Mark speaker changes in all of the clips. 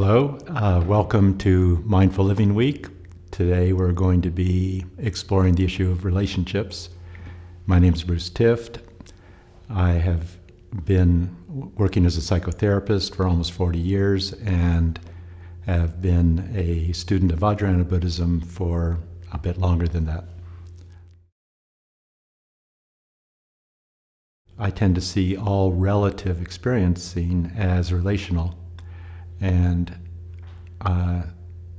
Speaker 1: Hello, welcome to Mindful Living Week. Today we're going to be exploring the issue of relationships. My name is Bruce Tift. I have been working as a psychotherapist for almost 40 years and have been a student of Vajrayana Buddhism for a bit longer than that. I tend to see all relative experiencing as relational and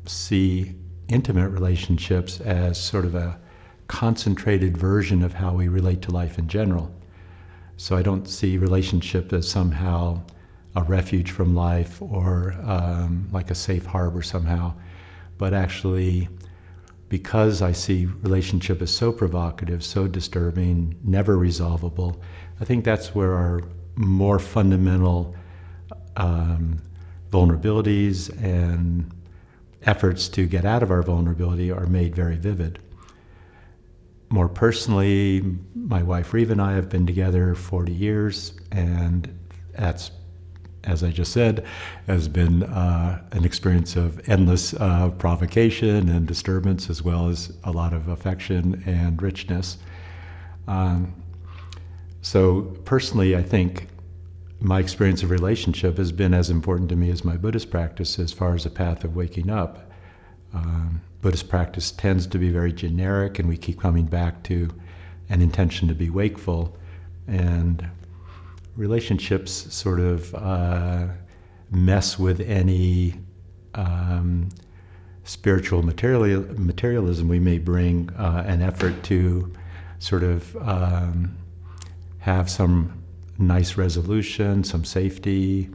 Speaker 1: see intimate relationships as sort of a concentrated version of how we relate to life in general. So I don't see relationship as somehow a refuge from life or like a safe harbor somehow, but actually because I see relationship as so provocative, so disturbing, never resolvable, I think that's where our more fundamental vulnerabilities and efforts to get out of our vulnerability are made very vivid. More personally, my wife Reva and I have been together 40 years, and that's, as I just said, has been an experience of endless provocation and disturbance, as well as a lot of affection and richness. So personally, I think my experience of relationship has been as important to me as my Buddhist practice as far as a path of waking up. Buddhist practice tends to be very generic, and we keep coming back to an intention to be wakeful. And relationships sort of mess with any spiritual materialism we may bring, an effort to sort of have some nice resolution, some safety,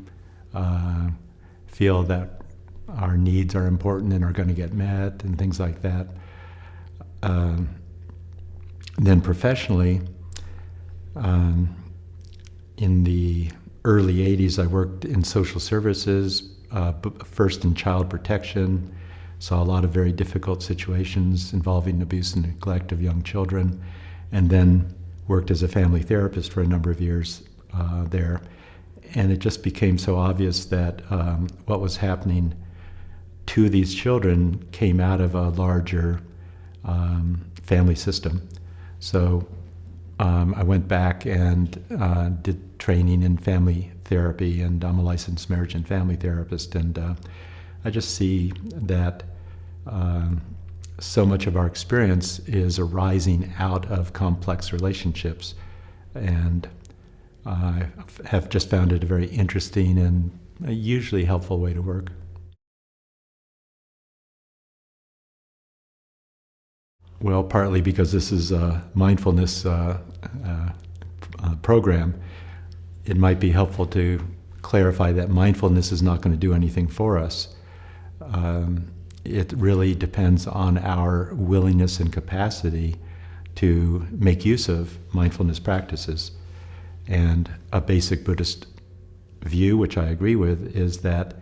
Speaker 1: feel that our needs are important and are going to get met, and things like that. Then professionally, in the early 80s, I worked in social services, first in child protection, saw a lot of very difficult situations involving abuse and neglect of young children, and then worked as a family therapist for a number of years there. And it just became so obvious that what was happening to these children came out of a larger family system. So I went back and did training in family therapy, and I'm a licensed marriage and family therapist, and I just see that so much of our experience is arising out of complex relationships, and I have just found it a very interesting and usually helpful way to work. Well, partly because this is a mindfulness program, it might be helpful to clarify that mindfulness is not going to do anything for us. It really depends on our willingness and capacity to make use of mindfulness practices. And a basic Buddhist view, which I agree with, is that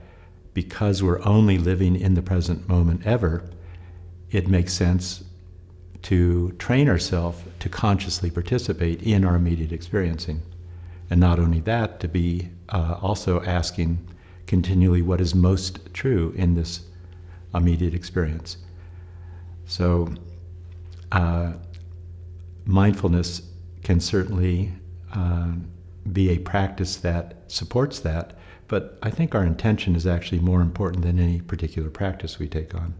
Speaker 1: because we're only living in the present moment ever, it makes sense to train ourselves to consciously participate in our immediate experiencing. And not only that, to be also asking continually what is most true in this immediate experience. So mindfulness can certainly be a practice that supports that, but I think our intention is actually more important than any particular practice we take on.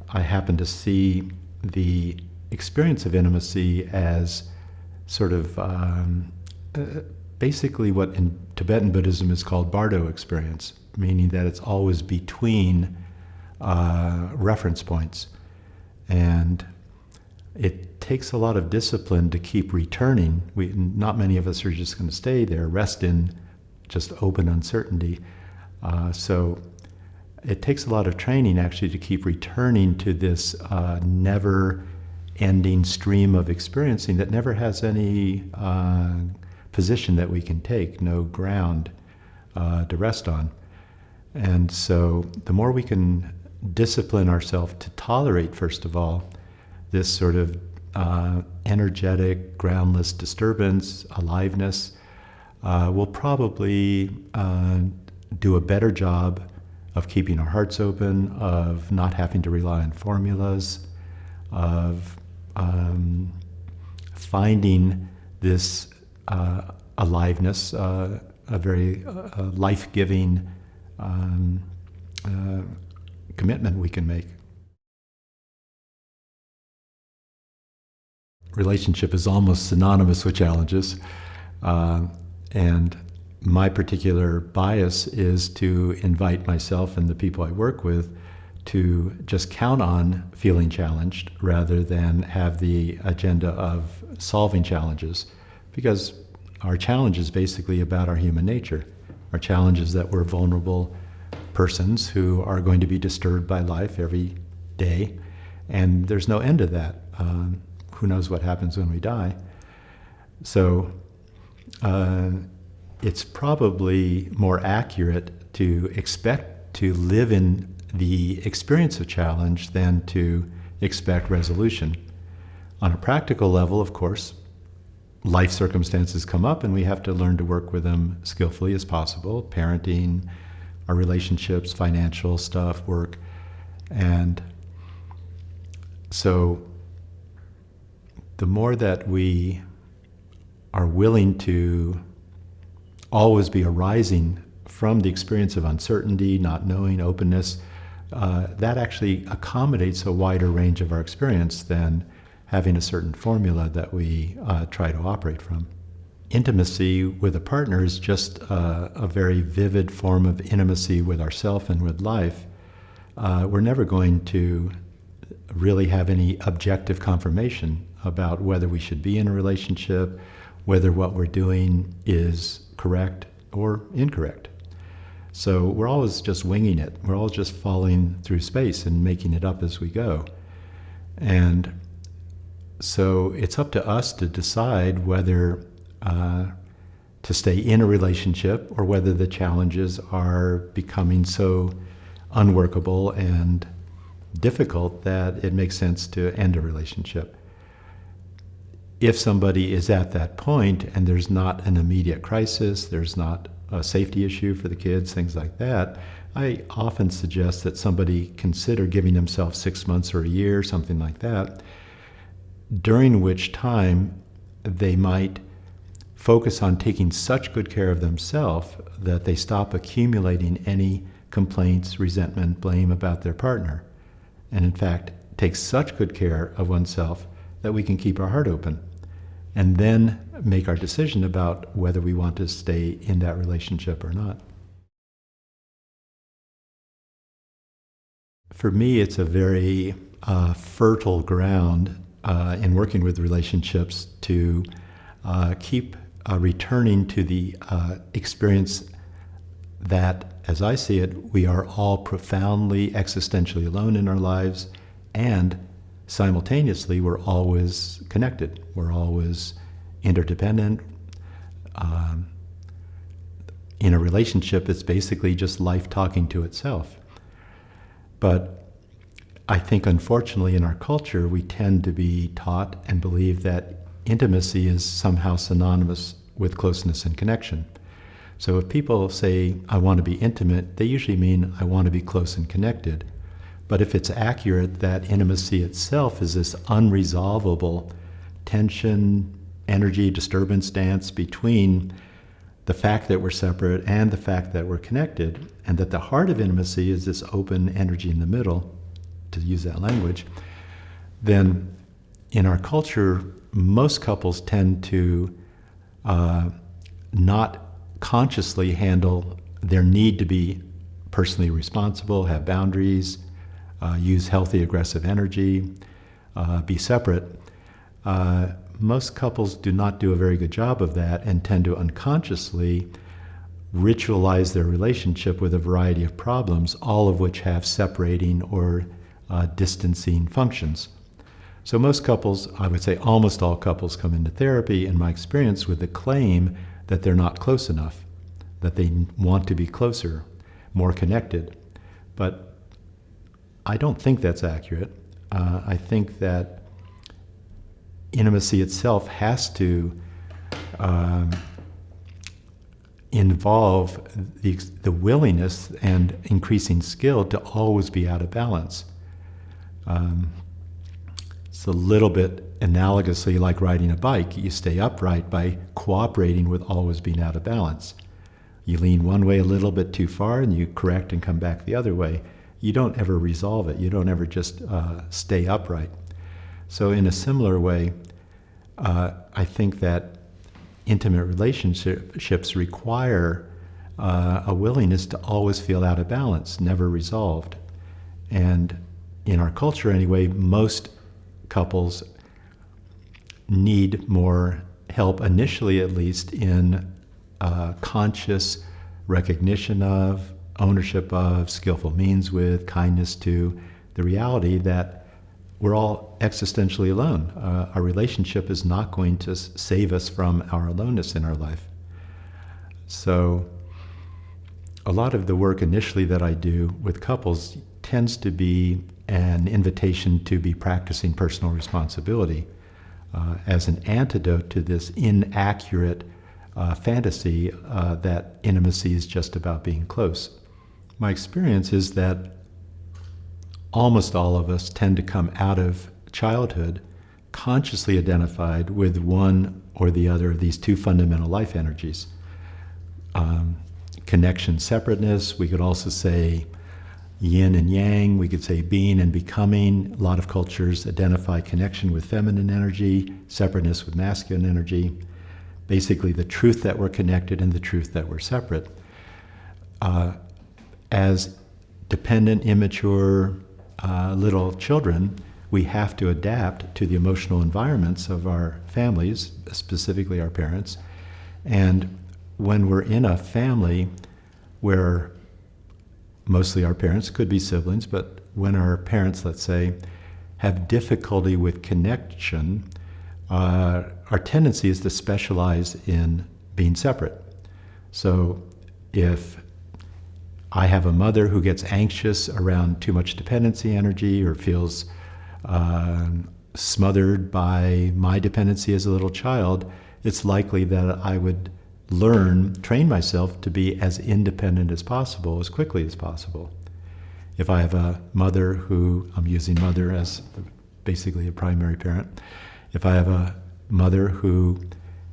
Speaker 1: I happen to see the experience of intimacy as sort of basically what in Tibetan Buddhism is called Bardo experience, meaning that it's always between reference points. And it takes a lot of discipline to keep returning. Not many of us are just going to stay there, rest in just open uncertainty. So it takes a lot of training actually to keep returning to this never-ending stream of experiencing that never has any position that we can take, no ground to rest on. And so the more we can discipline ourselves to tolerate, first of all, this sort of energetic, groundless disturbance, aliveness, we'll probably do a better job of keeping our hearts open, of not having to rely on formulas, of finding this aliveness, a very life-giving commitment we can make. Relationship is almost synonymous with challenges, and my particular bias is to invite myself and the people I work with to just count on feeling challenged rather than have the agenda of solving challenges, because our challenge is basically about our human nature. Our challenge is that we're vulnerable persons who are going to be disturbed by life every day, and there's no end to that. Who knows what happens when we die? So it's probably more accurate to expect to live in the experience of challenge than to expect resolution. On a practical level, of course, life circumstances come up and we have to learn to work with them skillfully as possible, parenting, our relationships, financial stuff, work. And so the more that we are willing to always be arising from the experience of uncertainty, not knowing, openness, that actually accommodates a wider range of our experience than having a certain formula that we try to operate from. Intimacy with a partner is just a very vivid form of intimacy with ourself and with life. We're never going to really have any objective confirmation about whether we should be in a relationship, whether what we're doing is correct or incorrect. So we're always just winging it. We're always just falling through space and making it up as we go. And so it's up to us to decide whether to stay in a relationship or whether the challenges are becoming so unworkable and difficult that it makes sense to end a relationship. If somebody is at that point and there's not an immediate crisis, there's not a safety issue for the kids, things like that, I often suggest that somebody consider giving themselves 6 months or a year, something like that, during which time they might focus on taking such good care of themselves that they stop accumulating any complaints, resentment, blame about their partner. And in fact, take such good care of oneself that we can keep our heart open and then make our decision about whether we want to stay in that relationship or not. For me, it's a very fertile ground in working with relationships to keep returning to the experience that, as I see it, we are all profoundly existentially alone in our lives, and simultaneously we're always connected. We're always interdependent. In a relationship, it's basically just life talking to itself. But I think, unfortunately, in our culture, we tend to be taught and believe that intimacy is somehow synonymous with closeness and connection. So if people say, I want to be intimate, they usually mean I want to be close and connected. But if it's accurate that intimacy itself is this unresolvable tension, energy, disturbance dance between the fact that we're separate and the fact that we're connected, and that the heart of intimacy is this open energy in the middle, to use that language, then in our culture, most couples tend to not consciously handle their need to be personally responsible, have boundaries, use healthy aggressive energy, be separate. Most couples do not do a very good job of that and tend to unconsciously ritualize their relationship with a variety of problems, all of which have separating or distancing functions. So most couples, I would say almost all couples, come into therapy, in my experience, with the claim that they're not close enough, that they want to be closer, more connected. But I don't think that's accurate. I think that intimacy itself has to involve the willingness and increasing skill to always be out of balance. It's a little bit analogously like riding a bike. You stay upright by cooperating with always being out of balance. You lean one way a little bit too far and you correct and come back the other way. You don't ever resolve it. You don't ever just stay upright. So in a similar way, I think that intimate relationships require a willingness to always feel out of balance, never resolved. And in our culture anyway, most couples need more help, initially at least, in conscious recognition of, ownership of, skillful means with, kindness to the reality that we're all existentially alone. Our relationship is not going to save us from our aloneness in our life. So a lot of the work initially that I do with couples tends to be an invitation to be practicing personal responsibility as an antidote to this inaccurate fantasy that intimacy is just about being close. My experience is that almost all of us tend to come out of childhood consciously identified with one or the other of these two fundamental life energies. Connection, separateness. We could also say yin and yang. We could say being and becoming. A lot of cultures identify connection with feminine energy, separateness with masculine energy. Basically the truth that we're connected and the truth that we're separate. As dependent, immature little children, we have to adapt to the emotional environments of our families, specifically our parents. And when we're in a family where mostly our parents, could be siblings, but when our parents, let's say, have difficulty with connection, our tendency is to specialize in being separate. So if I have a mother who gets anxious around too much dependency energy or feels smothered by my dependency as a little child, it's likely that I would train myself to be as independent as possible, as quickly as possible. If I have a mother who, I'm using mother as basically a primary parent, if I have a mother who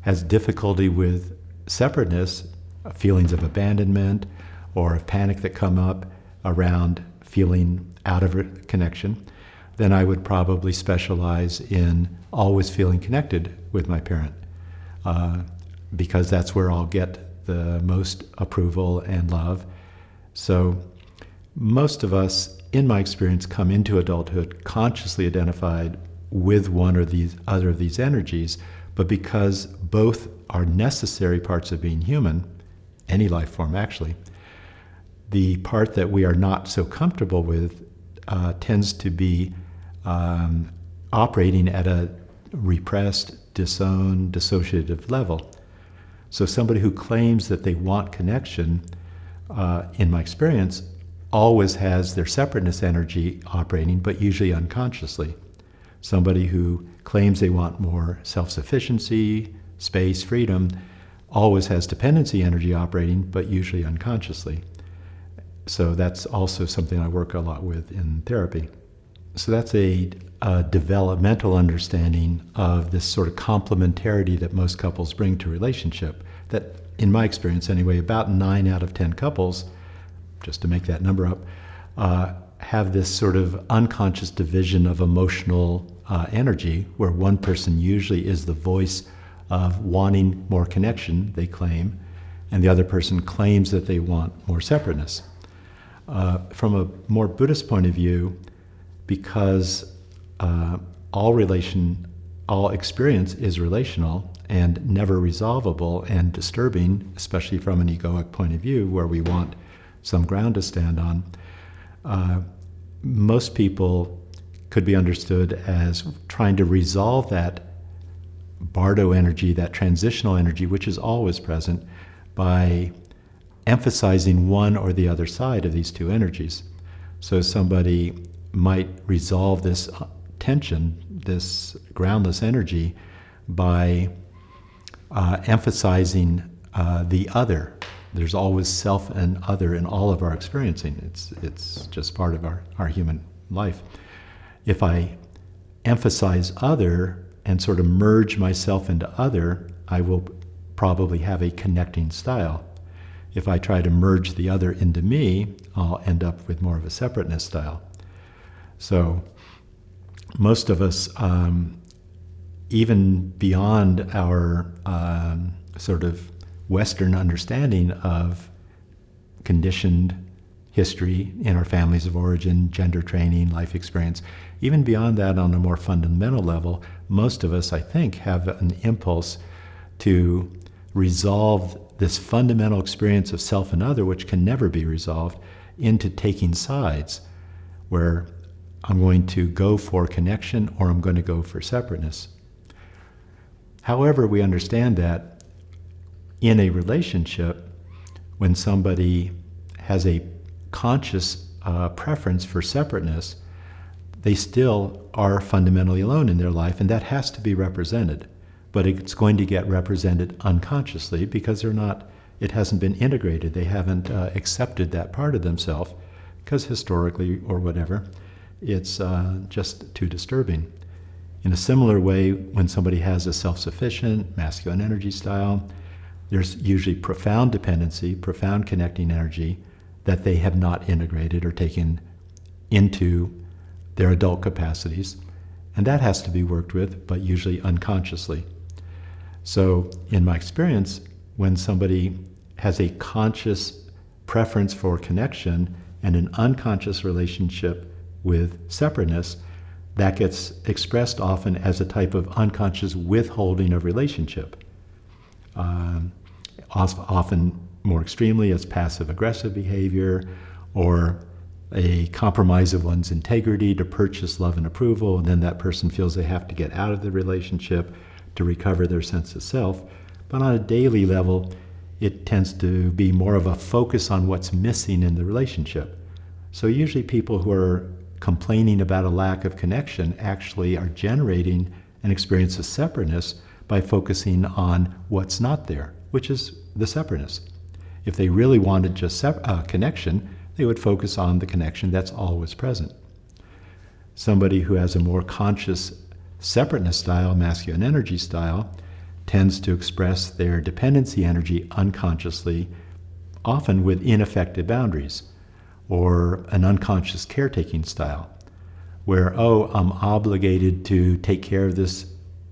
Speaker 1: has difficulty with separateness, feelings of abandonment, or of panic that come up around feeling out of connection, then I would probably specialize in always feeling connected with my parent, because that's where I'll get the most approval and love. So most of us, in my experience, come into adulthood consciously identified with one or these other of these energies, but because both are necessary parts of being human, any life form actually, the part that we are not so comfortable with tends to be operating at a repressed, disowned, dissociative level. So somebody who claims that they want connection, in my experience, always has their separateness energy operating, but usually unconsciously. Somebody who claims they want more self-sufficiency, space, freedom, always has dependency energy operating, but usually unconsciously. So that's also something I work a lot with in therapy. So that's a developmental understanding of this sort of complementarity that most couples bring to relationship. That, in my experience anyway, about 9 out of 10 couples, just to make that number up, have this sort of unconscious division of emotional energy, where one person usually is the voice of wanting more connection, they claim, and the other person claims that they want more separateness. From a more Buddhist point of view, because all experience is relational and never resolvable and disturbing, especially from an egoic point of view where we want some ground to stand on, most people could be understood as trying to resolve that bardo energy, that transitional energy, which is always present, by emphasizing one or the other side of these two energies. So somebody might resolve this tension, this groundless energy, by emphasizing the other, There's always self and other in all of our experiencing. It's just part of our human life. If I emphasize other and sort of merge myself into other, I will probably have a connecting style. If I try to merge the other into me, I'll end up with more of a separateness style. So most of us, even beyond our sort of Western understanding of conditioned history in our families of origin, gender training, life experience, even beyond that on a more fundamental level, most of us, I think, have an impulse to resolve this fundamental experience of self and other, which can never be resolved, into taking sides, where I'm going to go for connection or I'm going to go for separateness. However, we understand that in a relationship, when somebody has a conscious preference for separateness, they still are fundamentally alone in their life, and that has to be represented. But it's going to get represented unconsciously because it hasn't been integrated. They haven't accepted that part of themselves because historically or whatever, it's just too disturbing. In a similar way, when somebody has a self-sufficient masculine energy style, there's usually profound dependency, profound connecting energy that they have not integrated or taken into their adult capacities. And that has to be worked with, but usually unconsciously. So in my experience, when somebody has a conscious preference for connection and an unconscious relationship with separateness, that gets expressed often as a type of unconscious withholding of relationship. Often more extremely as passive-aggressive behavior, or a compromise of one's integrity to purchase love and approval, and then that person feels they have to get out of the relationship to recover their sense of self. But on a daily level, it tends to be more of a focus on what's missing in the relationship. So usually people who are complaining about a lack of connection actually are generating an experience of separateness by focusing on what's not there, which is the separateness. If they really wanted just connection, they would focus on the connection that's always present. Somebody who has a more conscious separateness style, masculine energy style, tends to express their dependency energy unconsciously, often with ineffective boundaries, or an unconscious caretaking style, where, I'm obligated to take care of this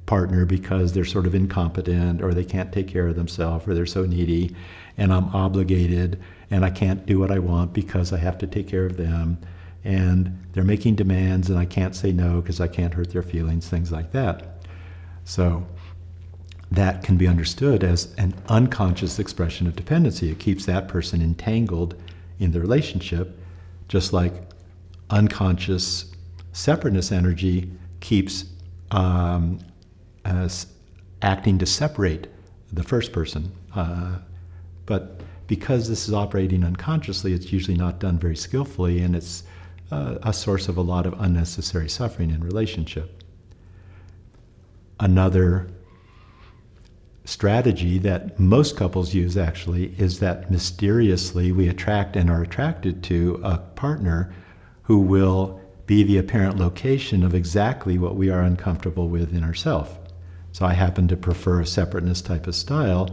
Speaker 1: partner because they're sort of incompetent, or they can't take care of themselves, or they're so needy, and I'm obligated, and I can't do what I want because I have to take care of them, and they're making demands, and I can't say no because I can't hurt their feelings, things like that. So that can be understood as an unconscious expression of dependency. It keeps that person entangled in the relationship, just like unconscious separateness energy keeps acting to separate the first person. But because this is operating unconsciously, it's usually not done very skillfully, and it's a source of a lot of unnecessary suffering in relationship. Another strategy that most couples use actually is that mysteriously we attract and are attracted to a partner who will be the apparent location of exactly what we are uncomfortable with in ourselves. So I happen to prefer a separateness type of style,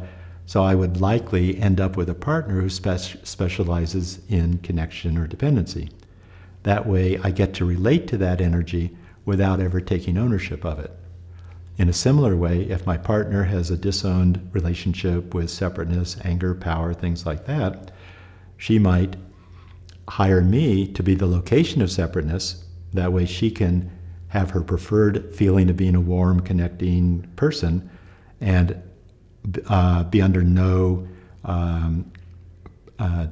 Speaker 1: so I would likely end up with a partner who specializes in connection or dependency. That way I get to relate to that energy without ever taking ownership of it. In a similar way, if my partner has a disowned relationship with separateness, anger, power, things like that, she might hire me to be the location of separateness. That way she can have her preferred feeling of being a warm, connecting person and be under no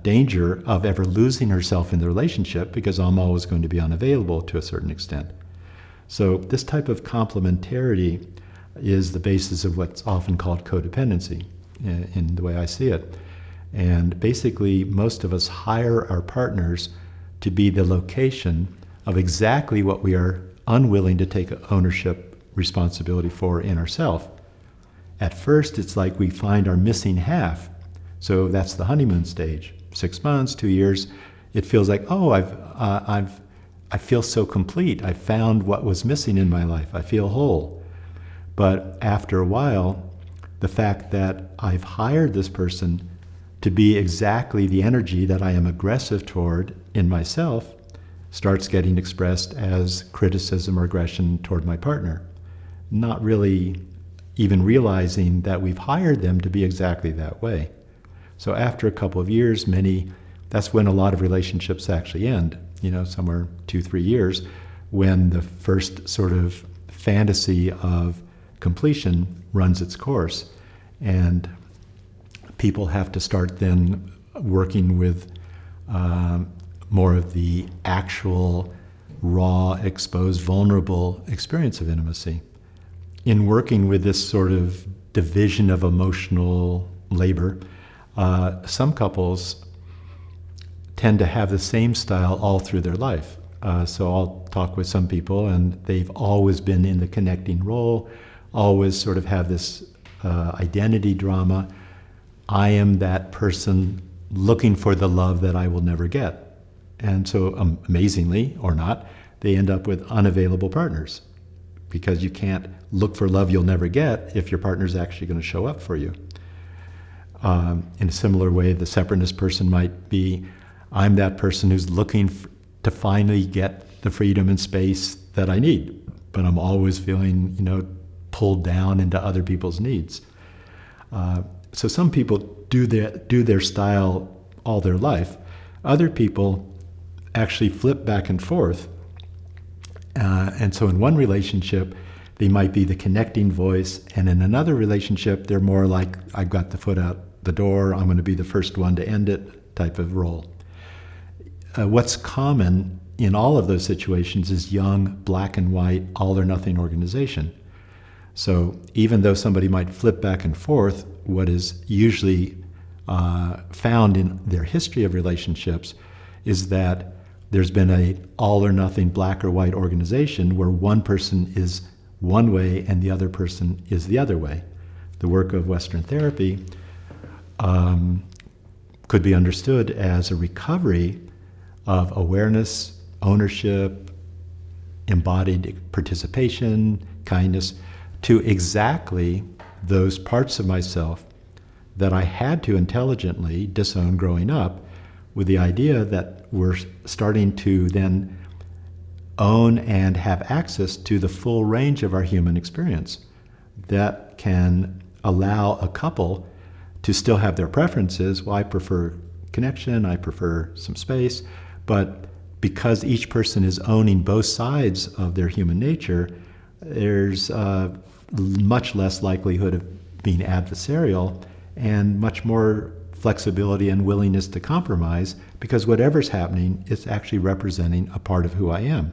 Speaker 1: danger of ever losing herself in the relationship, because I'm always going to be unavailable to a certain extent. So this type of complementarity is the basis of what's often called codependency in the way I see it. And basically, most of us hire our partners to be the location of exactly what we are unwilling to take ownership responsibility for in ourselves. At first, it's like we find our missing half, So that's the honeymoon stage. 6 months, 2 years, it feels like, oh, I feel so complete. I found what was missing in my life. I feel whole. But after a while, the fact that I've hired this person to be exactly the energy that I am aggressive toward in myself starts getting expressed as criticism or aggression toward my partner, not really even realizing that we've hired them to be exactly that way. So after a couple of years, that's when a lot of relationships actually end, somewhere 2-3 years, when the first sort of fantasy of completion runs its course. And people have to start then working with more of the actual, raw, exposed, vulnerable experience of intimacy. In working with this sort of division of emotional labor, some couples tend to have the same style all through their life. So I'll talk with some people, and they've always been in the connecting role, always sort of have this identity drama. I am that person looking for the love that I will never get. And so, amazingly or not, they end up with unavailable partners, because you can't look for love you'll never get if your partner's actually going to show up for you. In a similar way, the separateness person might be, I'm that person who's looking to finally get the freedom and space that I need, but I'm always feeling, pulled down into other people's needs. So some people do their style all their life. Other people actually flip back and forth. And so in one relationship, they might be the connecting voice, and in another relationship, they're more like, I've got the foot out the door, I'm going to be the first one to end it type of role. What's common in all of those situations is young, black and white, all or nothing organization. So even though somebody might flip back and forth, what is usually found in their history of relationships is that there's been a all or nothing, black or white organization where one person is one way and the other person is the other way. The work of Western therapy could be understood as a recovery of awareness, ownership, embodied participation, kindness, to exactly those parts of myself that I had to intelligently disown growing up, with the idea that we're starting to then own and have access to the full range of our human experience that can allow a couple to still have their preferences. Well, I prefer connection, I prefer some space, but because each person is owning both sides of their human nature, there's much less likelihood of being adversarial and much more flexibility and willingness to compromise, because whatever's happening is actually representing a part of who I am.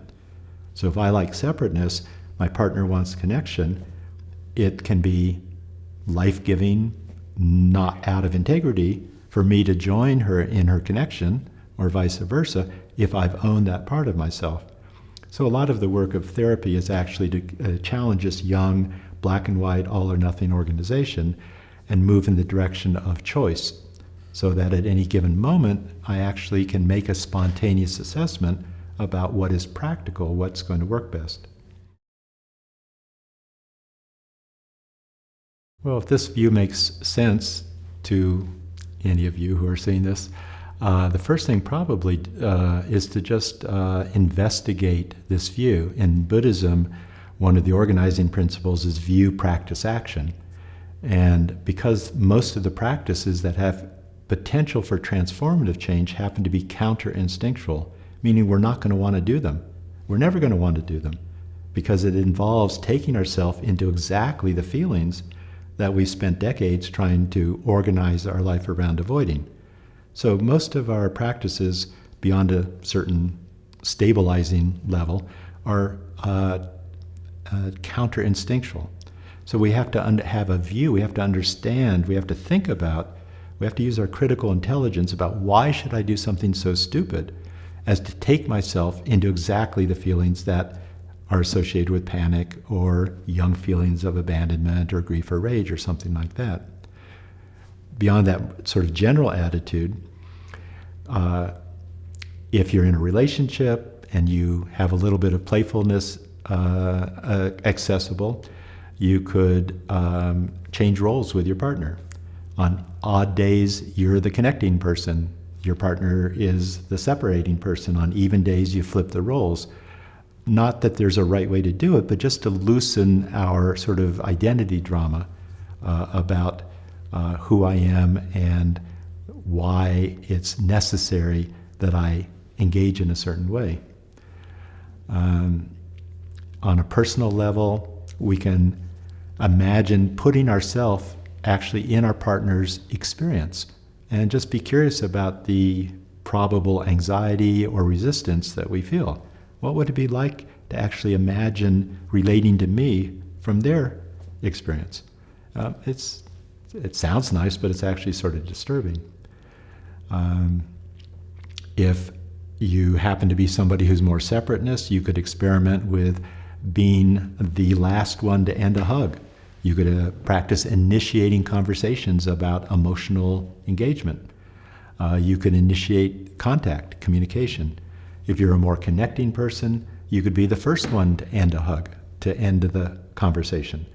Speaker 1: So if I like separateness, my partner wants connection, it can be life-giving, not out of integrity, for me to join her in her connection, or vice versa, if I've owned that part of myself. So a lot of the work of therapy is actually to challenge this young, black and white, all or nothing organization and move in the direction of choice, so that at any given moment, I actually can make a spontaneous assessment about what is practical, what's going to work best. Well, if this view makes sense to any of you who are seeing this, the first thing probably is to just investigate this view. In Buddhism, one of the organizing principles is view, practice, action. And because most of the practices that have potential for transformative change happen to be counter-instinctual, meaning we're not going to want to do them. We're never going to want to do them, because it involves taking ourselves into exactly the feelings that we spent decades trying to organize our life around avoiding. So most of our practices, beyond a certain stabilizing level, are counter-instinctual. So we have to have a view, we have to understand, we have to think about, we have to use our critical intelligence about why should I do something so stupid as to take myself into exactly the feelings that are associated with panic or young feelings of abandonment or grief or rage or something like that. beyond that sort of general attitude, if you're in a relationship and you have a little bit of playfulness accessible, you could change roles with your partner. On odd days, you're the connecting person. Your partner is the separating person. On even days, you flip the roles. Not that there's a right way to do it, but just to loosen our sort of identity drama about who I am and why it's necessary that I engage in a certain way. On a personal level, we can imagine putting ourselves actually in our partner's experience and just be curious about the probable anxiety or resistance that we feel. What would it be like to actually imagine relating to me from their experience? It sounds nice, but it's actually sort of disturbing. If you happen to be somebody who's more separateness, you could experiment with being the last one to end a hug. You could practice initiating conversations about emotional engagement. You could initiate contact, communication. If you're a more connecting person, you could be the first one to end a hug, to end the conversation.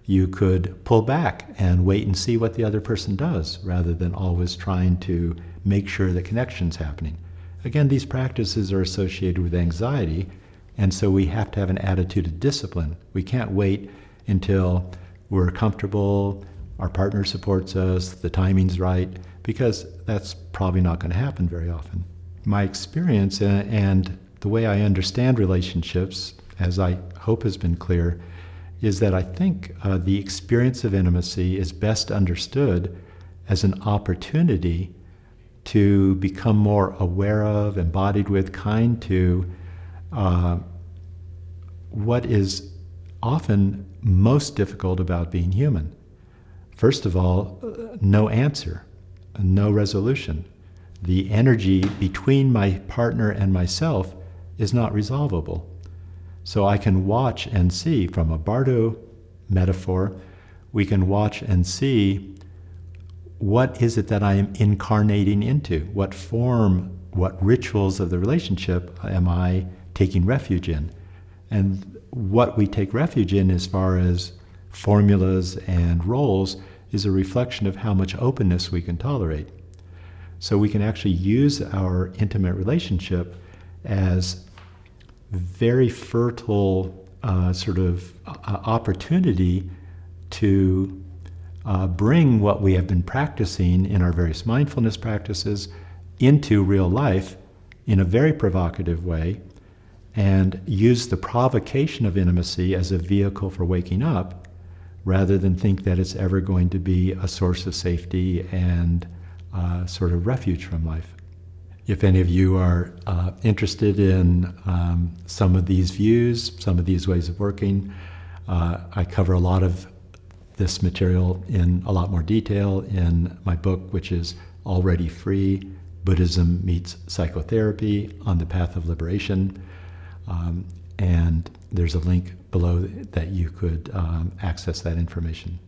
Speaker 1: You could pull back and wait and see what the other person does, rather than always trying to make sure the connection's happening. Again, these practices are associated with anxiety, and so we have to have an attitude of discipline. We can't wait until we're comfortable, our partner supports us, the timing's right, because that's probably not going to happen very often. My experience and the way I understand relationships, as I hope has been clear, is that I think the experience of intimacy is best understood as an opportunity to become more aware of, embodied with, kind to what is often most difficult about being human. First of all, no answer, no resolution. The energy between my partner and myself is not resolvable. So I can watch and see, from a Bardo metaphor, we can watch and see what is it that I am incarnating into? What form, what rituals of the relationship am I taking refuge in? And what we take refuge in as far as formulas and roles is a reflection of how much openness we can tolerate. So we can actually use our intimate relationship as very fertile opportunity to bring what we have been practicing in our various mindfulness practices into real life in a very provocative way, and use the provocation of intimacy as a vehicle for waking up, rather than think that it's ever going to be a source of safety and sort of refuge from life. If any of you are interested in some of these views, some of these ways of working, I cover a lot of this material in a lot more detail in my book, which is already free, Buddhism Meets Psychotherapy on the Path of Liberation. And there's a link below that you could access that information.